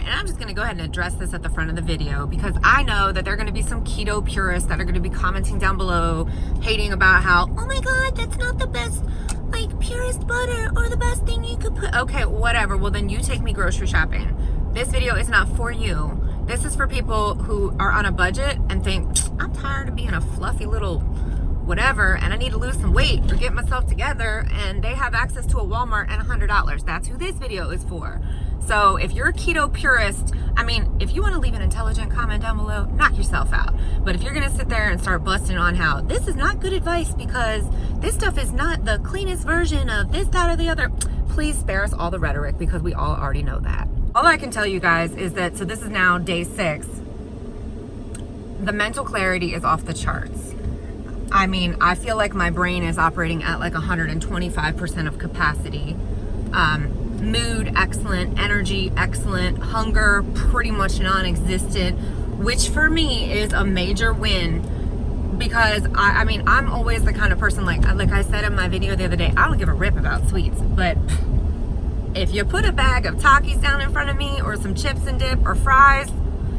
and I'm just gonna go ahead and address this at the front of the video because I know that there are gonna be some keto purists that are gonna be commenting down below, hating about how, oh my God, that's not the best, like, purest butter or the best thing you could put. Okay, whatever. Well, then you take me grocery shopping. This video is not for you. This is for people who are on a budget and think, I'm tired of being a fluffy little whatever, and I need to lose some weight or get myself together, and they have access to a Walmart and $100. That's who this video is for. So if you're a keto purist, I mean, if you want to leave an intelligent comment down below, knock yourself out. But if you're going to sit there and start busting on how this is not good advice because this stuff is not the cleanest version of this, that, or the other, please spare us all the rhetoric because we all already know that. All I can tell you guys is that, so this is now day 6. The mental clarity is off the charts. I mean, I feel like my brain is operating at like 125% of capacity. Mood, excellent. Energy, excellent. Hunger, pretty much non-existent, which for me is a major win because I mean, I'm always the kind of person, like I said in my video the other day, I don't give a rip about sweets, but if you put a bag of Takis down in front of me or some chips and dip or fries,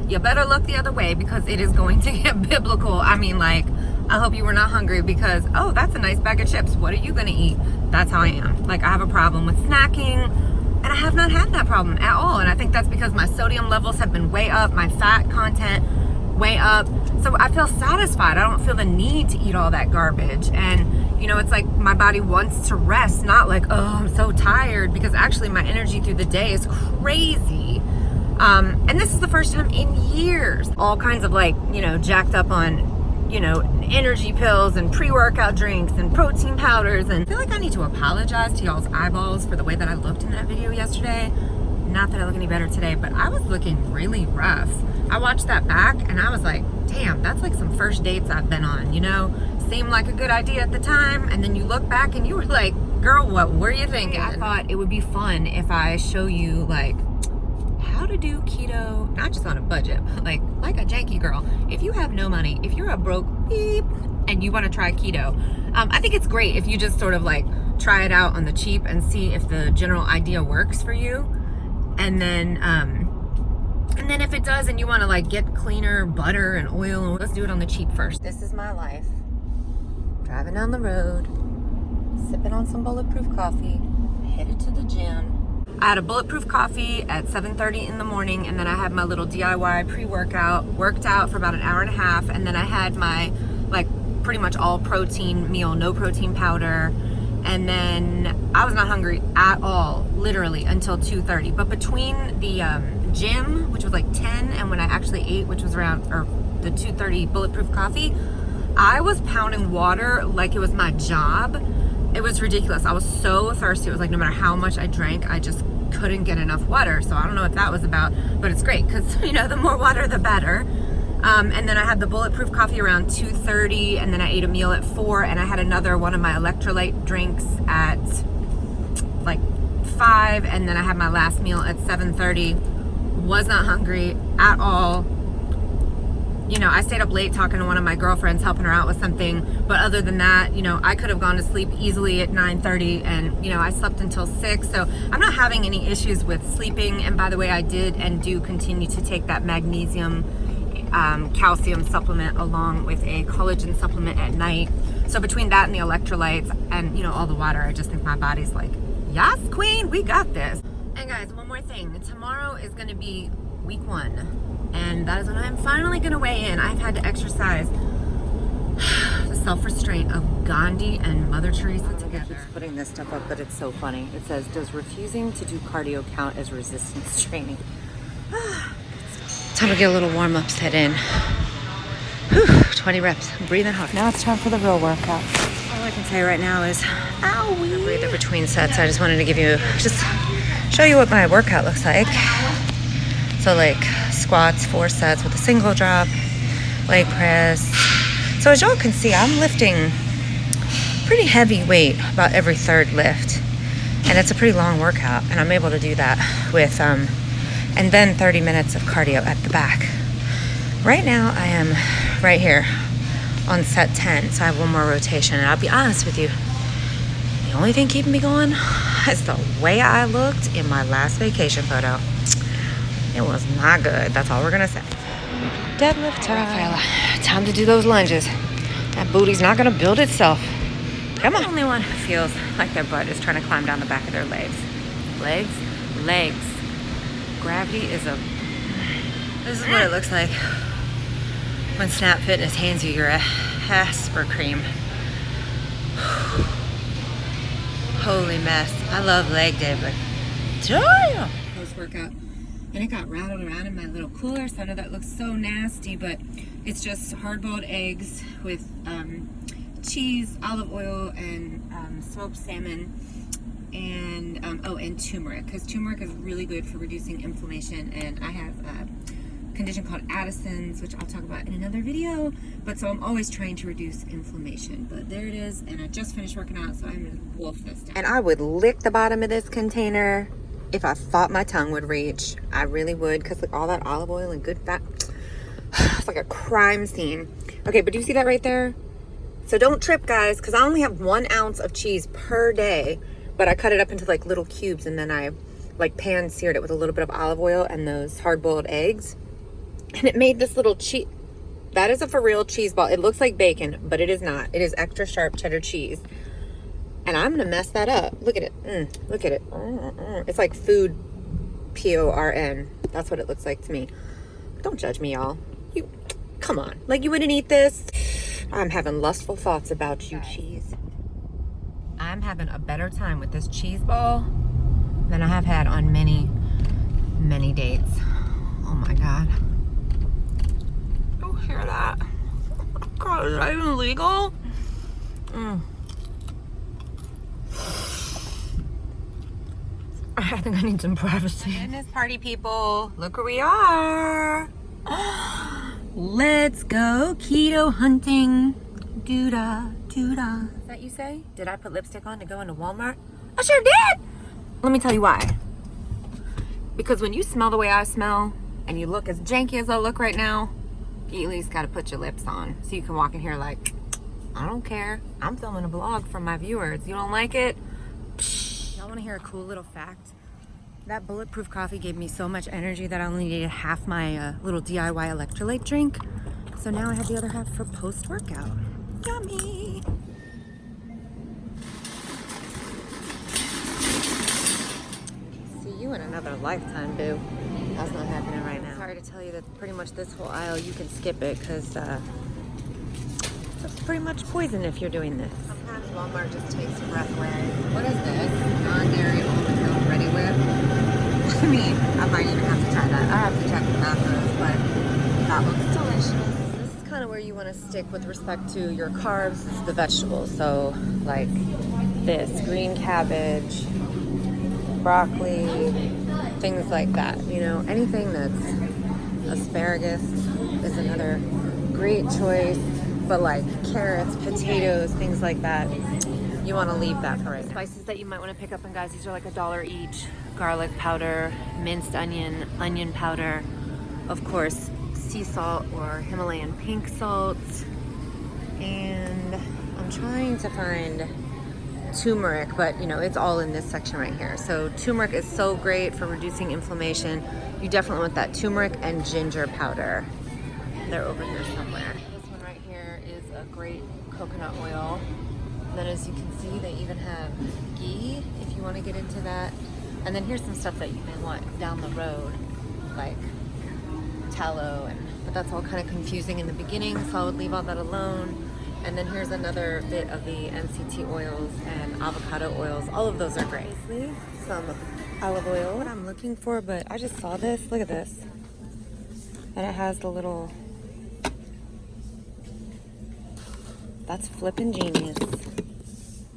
you better look the other way because it is going to get biblical. I mean, like, I hope you were not hungry because, oh, that's a nice bag of chips. What are you going to eat? That's how I am. Like, I have a problem with snacking, and I have not had that problem at all. And I think that's because my sodium levels have been way up, my fat content way up. So I feel satisfied. I don't feel the need to eat all that garbage. And, you know, it's like my body wants to rest, not like, oh, I'm so tired, because actually my energy through the day is crazy. And this is the first time in years, all kinds of, like, you know, jacked up on, you know, energy pills and pre-workout drinks and protein powders, and I feel like I need to apologize to y'all's eyeballs for the way that I looked in that video yesterday. Not that I look any better today, but I was looking really rough. I watched that back and I was like, damn, that's like some first dates I've been on, you know? Seemed like a good idea at the time, and then you look back and you were like, girl, what were you thinking? I thought it would be fun if I show you, like, how to do keto, not just on a budget, but like a janky girl. If you have no money, if you're a broke beep and you want to try keto, I think it's great if you just sort of like try it out on the cheap and see if the general idea works for you. And then if it does and you want to like get cleaner butter and oil, let's do it on the cheap first. This is my life. Driving down the road, sipping on some bulletproof coffee, headed to the gym. I had a bulletproof coffee at 7:30 in the morning, and then I had my little DIY pre-workout, worked out for about an hour and a half, and then I had my, like, pretty much all protein meal, no protein powder, and then I was not hungry at all, literally, until 2:30. But between the gym, which was like 10, and when I actually ate, which was around, or the 2:30 bulletproof coffee, I was pounding water like it was my job. It was ridiculous. I was so thirsty. It was like no matter how much I drank, I just couldn't get enough water. So I don't know what that was about, but it's great because, you know, the more water, the better. And then I had the bulletproof coffee around 2:30, and then I ate a meal at 4, and I had another one of my electrolyte drinks at like 5, and then I had my last meal at 7:30. Was not hungry at all. You know, I stayed up late talking to one of my girlfriends, helping her out with something. But other than that, you know, I could have gone to sleep easily at 9:30, and, you know, I slept until 6. So I'm not having any issues with sleeping. And by the way, I did and do continue to take that magnesium, calcium supplement along with a collagen supplement at night. So between that and the electrolytes and, you know, all the water, I just think my body's like, yes, queen, we got this. And guys, one more thing. Tomorrow is going to be week 1. And that is when I'm finally going to weigh in. I've had to exercise the self-restraint of Gandhi and Mother Teresa together. I'm putting this stuff up, but it's so funny. It says, does refusing to do cardio count as resistance training? Time to get a little warm-ups head in. Whew, 20 reps. I'm breathing hard. Now it's time for the real workout. All I can say right now is, owie. Breather between sets. I just wanted to give you, just show you what my workout looks like. So like squats, 4 sets with a single drop, leg press. So as y'all can see, I'm lifting pretty heavy weight about every 3rd lift. And it's a pretty long workout, and I'm able to do that with, and then 30 minutes of cardio at the back. Right now, I am right here on set 10, so I have one more rotation. And I'll be honest with you, the only thing keeping me going is the way I looked in my last vacation photo. It was not good. That's all we're gonna say. Deadlift time. Time to do those lunges. That booty's not gonna build itself. Come on. The only one who feels like their butt is trying to climb down the back of their legs. Legs. Gravity is a... This is what it looks like when Snap Fitness hands you your Asper cream. Holy mess. I love leg day, but damn! Post-workout. And it got rattled around in my little cooler, so I know that looks so nasty, but it's just hard-boiled eggs with cheese, olive oil, and smoked salmon, and and turmeric, because turmeric is really good for reducing inflammation. And I have a condition called Addison's, which I'll talk about in another video, but so I'm always trying to reduce inflammation. But there it is, and I just finished working out, so I'm gonna wolf this down. And I would lick the bottom of this container if I thought my tongue would reach. I really would, because look, all that olive oil and good fat. It's like a crime scene. Okay, but do you see that right there? So don't trip, guys, because I only have 1 ounce of cheese per day, but I cut it up into like little cubes, and then I like pan seared it with a little bit of olive oil and those hard-boiled eggs. And it made this little cheese. That is a for real cheese ball. It looks like bacon, but it is not. It is extra sharp cheddar cheese. And I'm gonna mess that up. Look at it. Look at it. It's like food porn. That's what it looks like to me. Don't judge me, y'all. You, come on. Like, you wouldn't eat this? I'm having lustful thoughts about you, cheese. I'm having a better time with this cheese ball than I have had on many, many dates. Oh my God. Don't hear that. God, is that even legal? I think I need some privacy. Goodness, party people, look where we are. Let's go keto hunting. Doo-da, doo-da. Is that you say? Did I put lipstick on to go into Walmart? I sure did. Let me tell you why. Because when you smell the way I smell and you look as janky as I look right now, you at least got to put your lips on so you can walk in here like, I don't care. I'm filming a vlog for my viewers. You don't like it? Y'all want to hear a cool little fact? That bulletproof coffee gave me so much energy that I only needed half my little DIY electrolyte drink. So now I have the other half for post-workout. Yummy! See you in another lifetime, boo. That's not happening right now. Sorry to tell you that pretty much this whole aisle, you can skip it because it's pretty much poison if you're doing this. Sometimes Walmart just takes your breath away. What is this? Non-dairy almond milk ready whip? I mean, I might even have to try that. I have to check the macros, but that looks delicious. This is kind of where you want to stick with respect to your carbs, the vegetables. So like this, green cabbage, broccoli, things like that. You know, anything that's asparagus is another great choice. But like carrots, potatoes, things like that, you want to leave that for right now. Spices that you might want to pick up, and guys, these are like $1 each. Garlic powder, minced onion, onion powder, of course, sea salt or Himalayan pink salt. And I'm trying to find turmeric, but you know, it's all in this section right here. So turmeric is so great for reducing inflammation. You definitely want that turmeric and ginger powder. They're over here somewhere. This one right here is a great coconut oil. And then as you can see, they even have ghee if you want to get into that. And then here's some stuff that you may want down the road, like tallow, but that's all kind of confusing in the beginning, so I would leave all that alone. And then here's another bit of the MCT oils and avocado oils. All of those are great. Some olive oil, what I'm looking for, but I just saw this. Look at this. And it has the little, that's flippin' genius.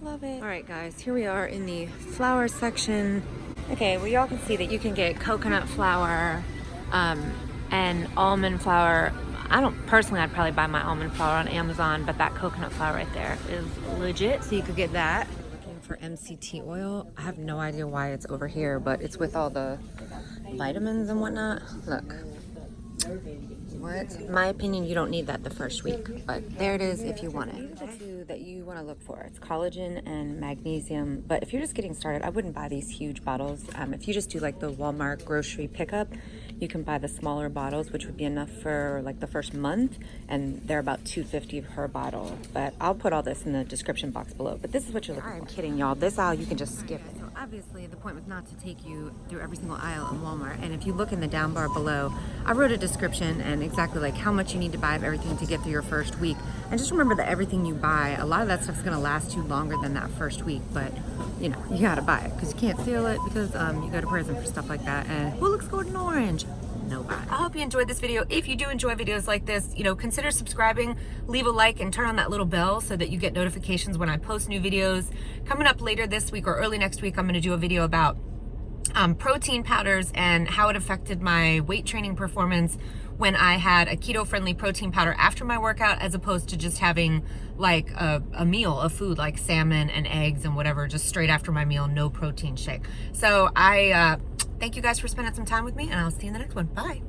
Love it. All right, guys, here we are in the flour section. Okay, well, y'all can see that you can get coconut flour and almond flour. I'd probably buy my almond flour on Amazon, but that coconut flour right there is legit, so you could get that. Looking for MCT oil. I have no idea why it's over here, but it's with all the vitamins and whatnot. Look. What? In my opinion, you don't need that the first week, but there it is if you want it. These are the two that you want to look for. It's collagen and magnesium, but if you're just getting started, I wouldn't buy these huge bottles. If you just do like the Walmart grocery pickup, You can buy the smaller bottles, which would be enough for like the first month, and they're about $2.50 per bottle. But I'll put all this in the description box below. But this is what you're looking for. I'm kidding, y'all. This aisle, you can just skip it. So obviously, the point was not to take you through every single aisle in Walmart. And if you look in the down bar below, I wrote a description and exactly like how much you need to buy of everything to get through your first week. And just remember that everything you buy, a lot of that stuff's gonna last you longer than that first week. But you know, you gotta buy it because you can't steal it because you go to prison for stuff like that. And who looks good in orange? Nobody. I hope you enjoyed this video. If you do enjoy videos like this, you know, consider subscribing, leave a like, and turn on that little bell so that you get notifications when I post new videos. Coming up later this week or early next week, I'm going to do a video about protein powders and how it affected my weight training performance when I had a keto-friendly protein powder after my workout, as opposed to just having like a meal of food like salmon and eggs and whatever, just straight after my meal, no protein shake. So I thank you guys for spending some time with me, and I'll see you in the next one. Bye.